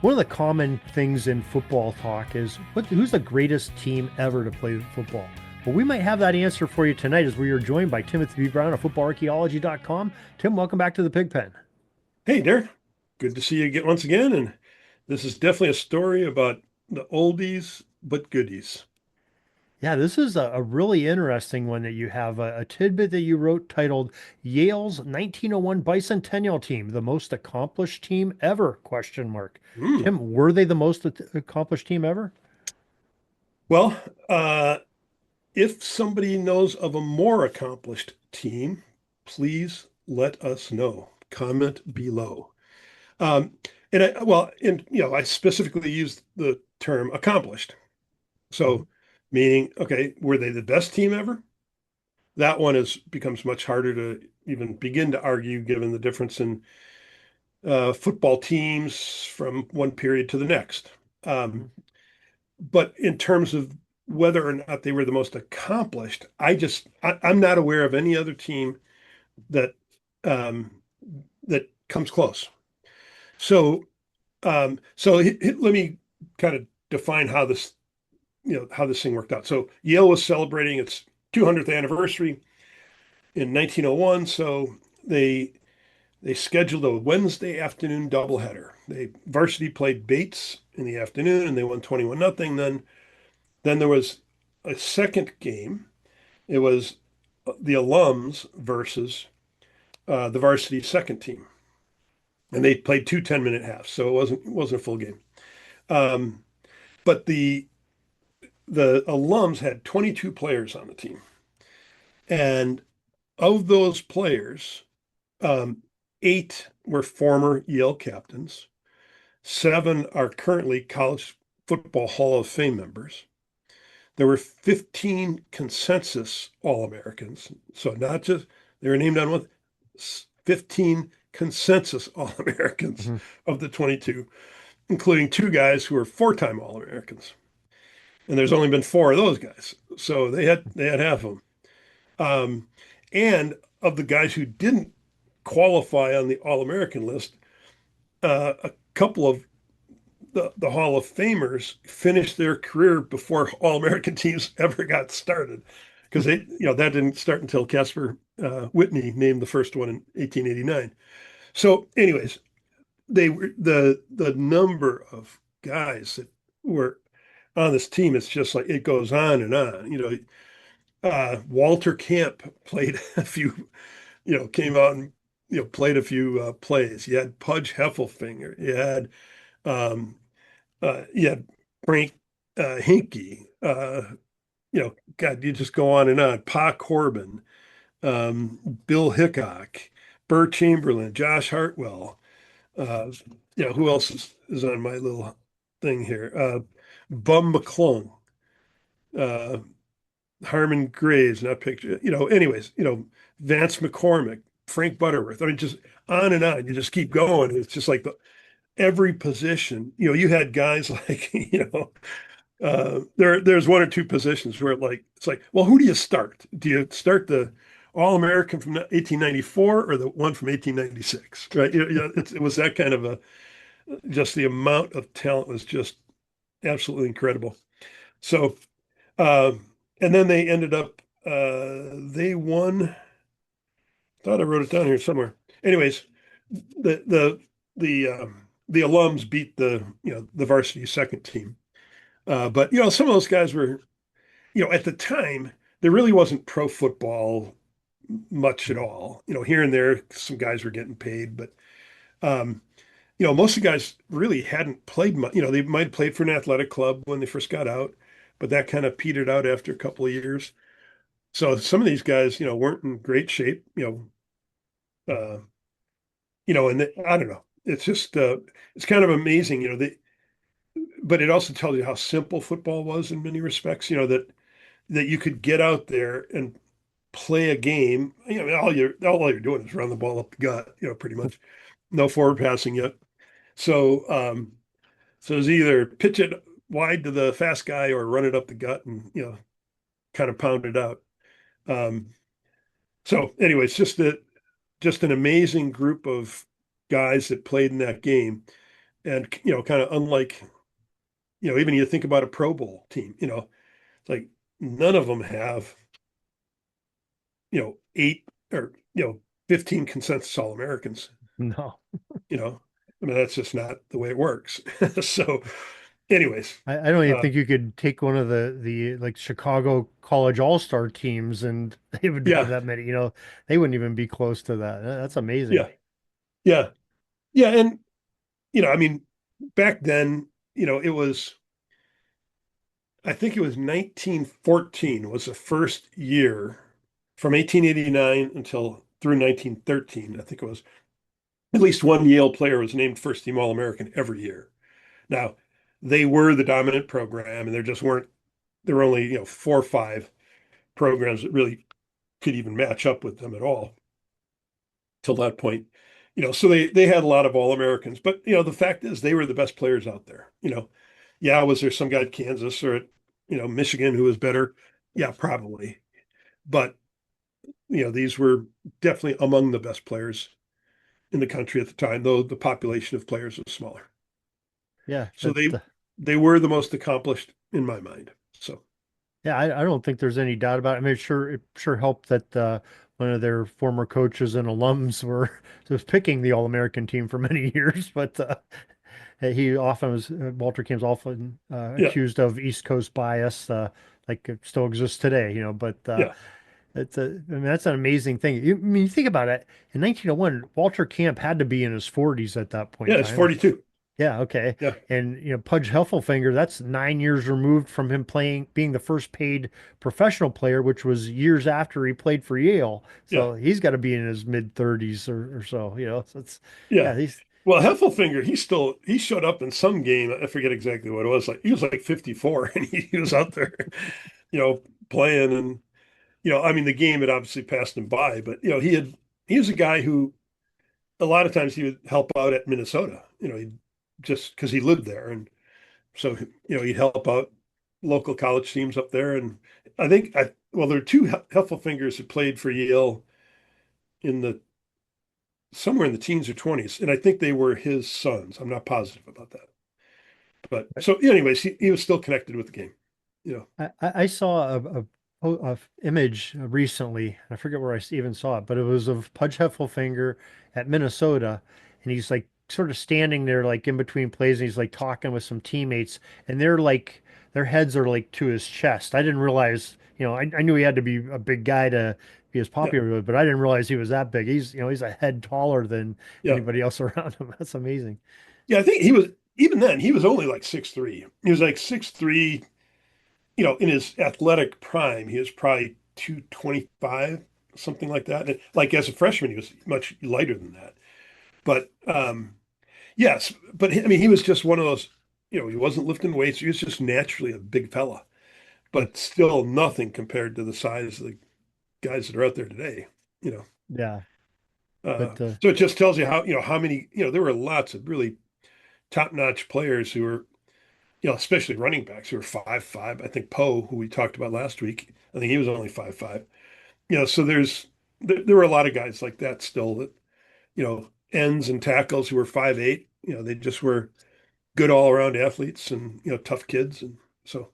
One of the common things in football talk is who's the greatest team ever to play football? Well, we might have that answer for you tonight as we are joined by Timothy B. Brown of footballarchaeology.com. Tim, welcome back to the Pigpen. Hey, Derek. Good to see you again once again. And this is definitely a story about the oldies but goodies. Yeah, this is a really interesting one that you have a tidbit that you wrote titled Yale's 1901 Bicentennial Team, the most accomplished team ever, question mark. Hmm. Tim, were they the most accomplished team ever? Well, if somebody knows of a more accomplished team, please let us know. Comment below. Um, I specifically used the term accomplished. Mhm. So, meaning, okay, were they the best team ever? That one is becomes much harder to even begin to argue given the difference in football teams from one period to the next. Um, Mhm. but in terms of whether or not they were the most accomplished, I'm not aware of any other team that um, that comes close. So let me kind of define how this thing worked out. So Yale was celebrating its 200th anniversary in 1901, so they They scheduled a Wednesday afternoon doubleheader. They varsity played Bates in the afternoon and they won 21 nothing. Then there was a second game. It was the alums versus the varsity second team. And they played two 10-minute halves, so it wasn't a full game. Um, but the alums had 22 players on the team. And of those players, um, eight were former Yale captains. Seven are currently College Football Hall of Fame members. There were 15 consensus All-Americans. So not just they were named on one, 15 consensus All-Americans Mhm. of the 22, including two guys who were four-time All-Americans. And there's only been four of those guys. So they had half of them. Um, and of the guys who didn't qualify on the All-American list, a couple of the Hall of Famers finished their career before All American teams ever got started, because that didn't start until Casper Whitney named the first one in 1889. So, anyways, they were the number of guys that were on this team. It's just like it goes on and on. Walter Camp played a few. Came out and played a few plays. You had Pudge Heffelfinger. Um, you had Frank Hinkie, God, you just go on and on. Pa Corbin, Bill Hickok, Burr Chamberlain, Josh Hartwell. Uh, who else is on my little thing here? Bum McClung, uh, Harmon Graves, not picture. Anyways, Vance McCormick, Frank Butterworth. I mean, just on and on. You just keep going. It's just like every position. You had guys like, there's one or two positions where it's like, well, who do you start? Do you start the All-American from 1894 or the one from 1896? Right? It was that kind of just the amount of talent was just absolutely incredible. So, uh, and then they ended up, they won. Thought I wrote it down here somewhere. Anyways, the the the alums beat the varsity second team. But some of those guys were at the time, there really wasn't pro football much at all. Here and there, some guys were getting paid, but um, most of the guys really hadn't played much. They might have played for an athletic club when they first got out, but that kind of petered out after a couple of years. So some of these guys, weren't in great shape. And I don't know. It's just it's kind of amazing. But it also tells you how simple football was in many respects. That you could get out there and play a game. All you're doing is run the ball up the gut, pretty much. No forward passing yet. So it's either pitch it wide to the fast guy or run it up the gut and kind of pound it out. Um, so anyways, just an amazing group of guys that played in that game. And, kind of unlike, even you think about a Pro Bowl team, it's like none of them have, 8 or, 15 consensus All-Americans, No, you know. I mean, that's just not the way it works. So, anyways, I don't even uh, think you could take one of the like Chicago College All-Star teams and they would have yeah, that many, they wouldn't even be close to that. That's amazing. yeah, yeah, yeah. And, I mean, back then, it was, I think it was 1914 was the first year from 1889 until through 1913. I think it was at least one Yale player was named first team All-American every year. Now, they were the dominant program, and there were only, 4 or 5 programs that really could even match up with them at all till that point. So they had a lot of All-Americans, but the fact is they were the best players out there. Yeah, was there some guy at Kansas or at, Michigan who was better? Yeah, probably. But these were definitely among the best players in the country at the time, though the population of players was smaller. Yeah, So they were the most accomplished in my mind. So yeah, I don't think there's any doubt about it. I mean, it sure helped that one of their former coaches and alums were was picking the All-American team for many years, but he often was Walter Camp's often yeah, accused of East Coast bias, like it still exists today, But yeah, I mean, that's an amazing thing. I mean, you think about it. In 1901, Walter Camp had to be in his 40s at that point yeah. in It's time. 42. Yeah, okay. Yeah, And Pudge Heffelfinger, that's 9 years removed from him being the first paid professional player, which was years after he played for Yale. yeah, So he's got to be in his mid 30s or so, So it's yeah. yeah, he's Well, Heffelfinger, he showed up in some game. I forget exactly what it was. Like he was like 54, and he was out there, playing. And I mean, the game had obviously passed him by, but he was a guy who a lot of times he would help out at Minnesota. He just because he lived there, and so he'd help out local college teams up there. And I think well, there are two Heffelfingers that played for Yale in the somewhere in the teens or 20s, and I think they were his sons. I'm not positive about that. But so, anyways, he was still connected with the game. You know, I saw a image recently. I forget where even saw it, but it was of Pudge Heffelfinger at Minnesota, and he's like sort of standing there, like in between plays, and he's like talking with some teammates, and they're like their heads are like to his chest. I didn't realize, I knew he had to be a big guy to be as yeah, popular, but I didn't realize he was that big. He's a head taller than yeah, anybody else around him. That's amazing. yeah. I think he was even then. He was only like 6'3". He was like 6'3". In his athletic prime, he was probably 225, something like that. And like as a freshman, he was much lighter than that. But yes, but I mean, he was just one of those. He wasn't lifting weights. He was just naturally a big fella, but still nothing compared to the size of the guys that are out there today. You know. Yeah, but So it just tells you how many, there were lots of really top-notch players who were, especially running backs who were 5'5". I think Poe, who we talked about last week, I think he was only 5'5". So there were a lot of guys like that still that, ends and tackles who were 5'8". They just were good all-around athletes and, tough kids. And so,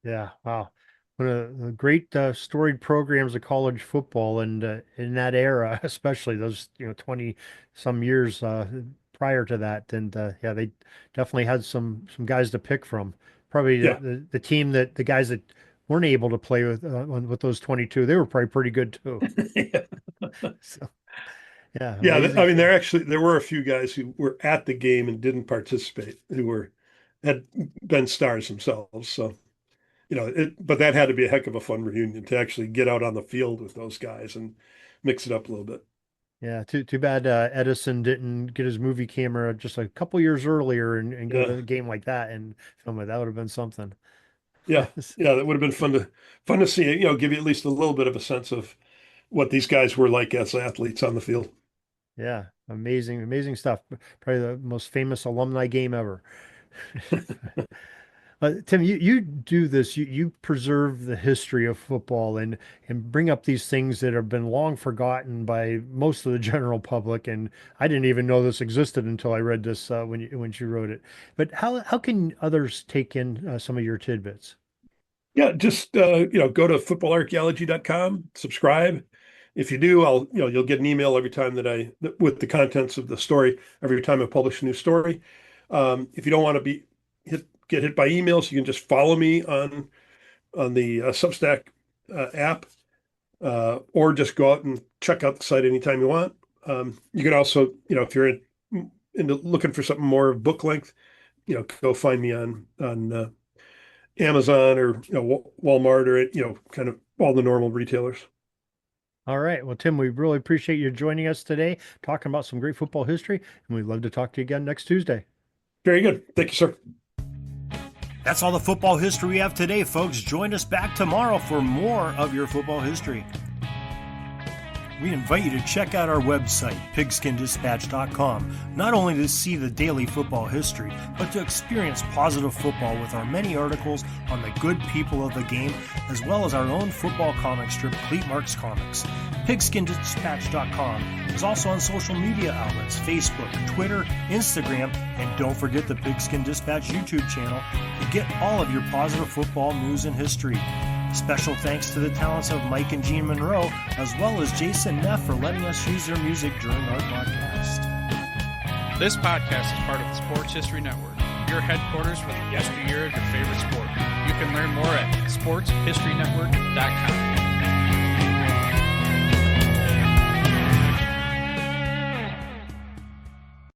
Yeah, wow. One of the great storied programs of college football and in that era, especially those, 20 some years prior to that. And yeah, they definitely had some guys to pick from. Probably yeah. the team that the guys that weren't able to play with those 22, they were probably pretty good too. So yeah, Yeah, amazing I mean, stuff. there were a few guys who were at the game and didn't participate who had been stars themselves. So, but that had to be a heck of a fun reunion to actually get out on the field with those guys and mix it up a little bit. Yeah, too bad Edison didn't get his movie camera just a couple years earlier and go Yeah, to a game like that and film it. That would have been something. yeah, yeah. That would have been fun to see. Give you at least a little bit of a sense of what these guys were like as athletes on the field. Yeah, amazing stuff. Probably the most famous alumni game ever. Tim, you do this. You preserve the history of football and bring up these things that have been long forgotten by most of the general public. And I didn't even know this existed until I read this when you wrote it. But how can others take in some of your tidbits? Yeah, just go to footballarchaeology.com, subscribe. If you do, you'll get an email every time with the contents of the story, every time I publish a new story. If you don't want to get hit by emails, you can just follow me on the Substack app, or just go out and check out the site anytime you want. You can also, if you're into looking for something more book length, go find me on Amazon or Walmart or kind of all the normal retailers. All right. Well, Tim, we really appreciate you joining us today, talking about some great football history, and we'd love to talk to you again next Tuesday. Very good. Thank you, sir. That's all the football history we have today, folks. Join us back tomorrow for more of your football history. We invite you to check out our website, pigskindispatch.com, not only to see the daily football history, but to experience positive football with our many articles on the good people of the game, as well as our own football comic strip, Cleat Marks Comics. Pigskindispatch.com is also on social media outlets, Facebook, Twitter, Instagram, and don't forget the Pigskin Dispatch YouTube channel to get all of your positive football news and history. Special thanks to the talents of Mike and Gene Monroe, as well as Jason Neff for letting us use their music during our podcast. This podcast is part of the Sports History Network, your headquarters for the yesteryear of your favorite sport. You can learn more at sportshistorynetwork.com.